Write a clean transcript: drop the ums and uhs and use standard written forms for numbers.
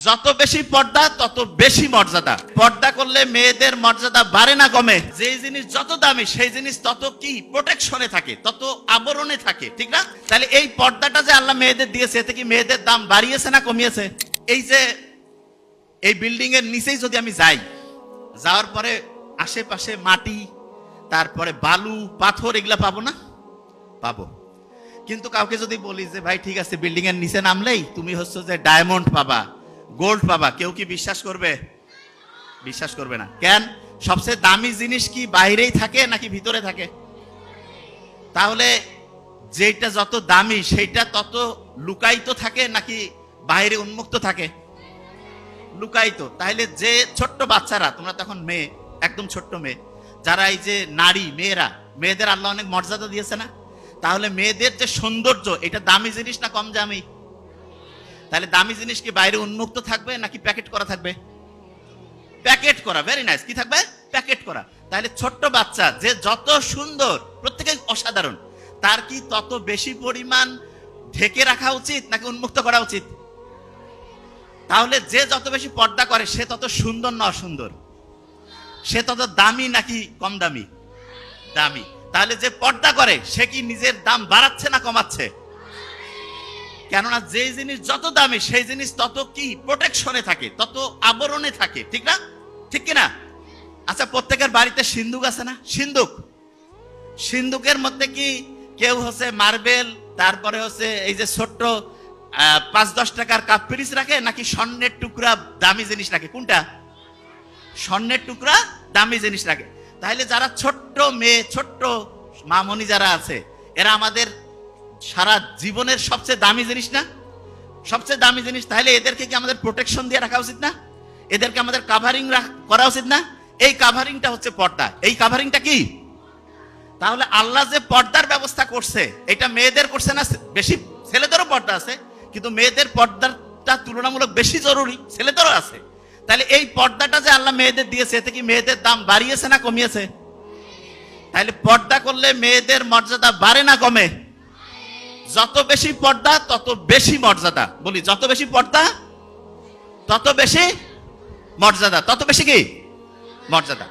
যত বেশি পর্দা তত বেশি মর্যাদা। পর্দা করলে মেয়েদের মর্যাদা বাড়ে না কমে? যে জিনিস যত দামি সেই জিনিস তত কি প্রোটেকশনে থাকে, তত আবরণে থাকে, ঠিক না? তাহলে এই পর্দাটা যে আল্লাহ মেয়েদের দিয়েছে, এতে কি মেয়েদের দাম বাড়িয়েছে না কমিয়েছে? এই যে এই বিল্ডিং এর নিচেই যদি আমি যাই, যাওয়ার পরে আশেপাশে মাটি, তারপরে বালু পাথর, এগুলা পাবো না? পাবো। কিন্তু কাউকে যদি বলি যে ভাই ঠিক আছে বিল্ডিং এর নিচে নামলেই তুমি হচ্ছে যে ডায়মন্ড পাবা, গোল্ড পাবা, কেউ কি বিশ্বাস করবে? বিশ্বাস করবে না। কেন? সবচেয়ে দামি জিনিস কি বাইরেই থাকে নাকি ভিতরে থাকে? তাহলে যেটা যত দামি সেইটা তত লুকায়িত থাকে নাকি বাইরে উন্মুক্ত থাকে? লুকায়িত। তাহলে যে ছোট্ট বাচ্চারা, তোমরা তখন মেয়ে, একদম ছোট্ট মেয়ে, যারা এই যে নারী মেয়েরা, মেয়েদের আল্লাহ অনেক মর্যাদা দিয়েছে না? তাহলে মেয়েদের যে সৌন্দর্য, এটা দামি জিনিস না কম দামি? তাহলে দামি জিনিস কি বাইরে উন্মুক্ত থাকবে নাকি প্যাকেট করা থাকবে? প্যাকেট করা। Very nice. কি থাকবে? প্যাকেট করা। তাহলে ছোট্ট বাচ্চা যে যত সুন্দর, প্রত্যেকে অসাধারণ, তার কি তত বেশি পরিমাণ ঢেকে রাখা উচিত নাকি উন্মুক্ত করা উচিত? তাহলে যে যত বেশি পর্দা করে সে তত সুন্দর না অসুন্দর? সে তত দামি নাকি কম দামি? দামি। তাহলে যে পর্দা করে সে কি নিজের দাম বাড়াচ্ছে না কমাচ্ছে? কেননা যে জিনিস যত দামি সেই জিনিস তত কি প্রোটেকশনে থাকে, তত আবরণে থাকে, ঠিক না? ঠিক কিনা? আচ্ছা, প্রত্যেকের বাড়িতে সিন্দুক আছে না? সিন্দুক, সিন্দুকের মধ্যে কি কেউ হচ্ছে মার্বেল, তারপরে হচ্ছে এই যে ছোট্ট 5-10 টাকার কাপ পিরিচ রাখে নাকি স্বর্ণের টুকরা দামি জিনিস রাখে? কোনটা? স্বর্ণের টুকরা দামি জিনিস রাখে। তাহলে যারা ছোট্ট মেয়ে, ছোট্ট মামনি যারা আছে, এরা আমাদের সারা জীবনের সবচেয়ে দামি জিনিস না? সবচেয়ে দামি জিনিস। তাহলে এদেরকে কি আমাদের প্রোটেকশন দিয়ে রাখা উচিত না? এদেরকে আমাদের কাভারিং করা উচিত না? এই কাভারিংটা হচ্ছে পর্দা। এই কাভারিংটা কি? তাহলে আল্লাহ যে পর্দার ব্যবস্থা করছে, এটা মেয়েদের করছে না? বেশি ছেলেদেরও পর্দা আছে, কিন্তু মেয়েদের পর্দাটা তুলনামূলক বেশি জরুরি, ছেলেদেরও আছে। তাহলে এই পর্দাটা যে আল্লাহ মেয়েদের দিয়েছে, এতে কি মেয়েদের দাম বাড়িয়েছে না কমিয়েছে? তাহলে পর্দা করলে মেয়েদের মর্যাদা বাড়ে না কমে? যত বেশি পর্দা তত বেশি মর্যাদা। বলি, যত বেশি পর্দা তত বেশি মর্যাদা, তত বেশি কি মর্যাদা।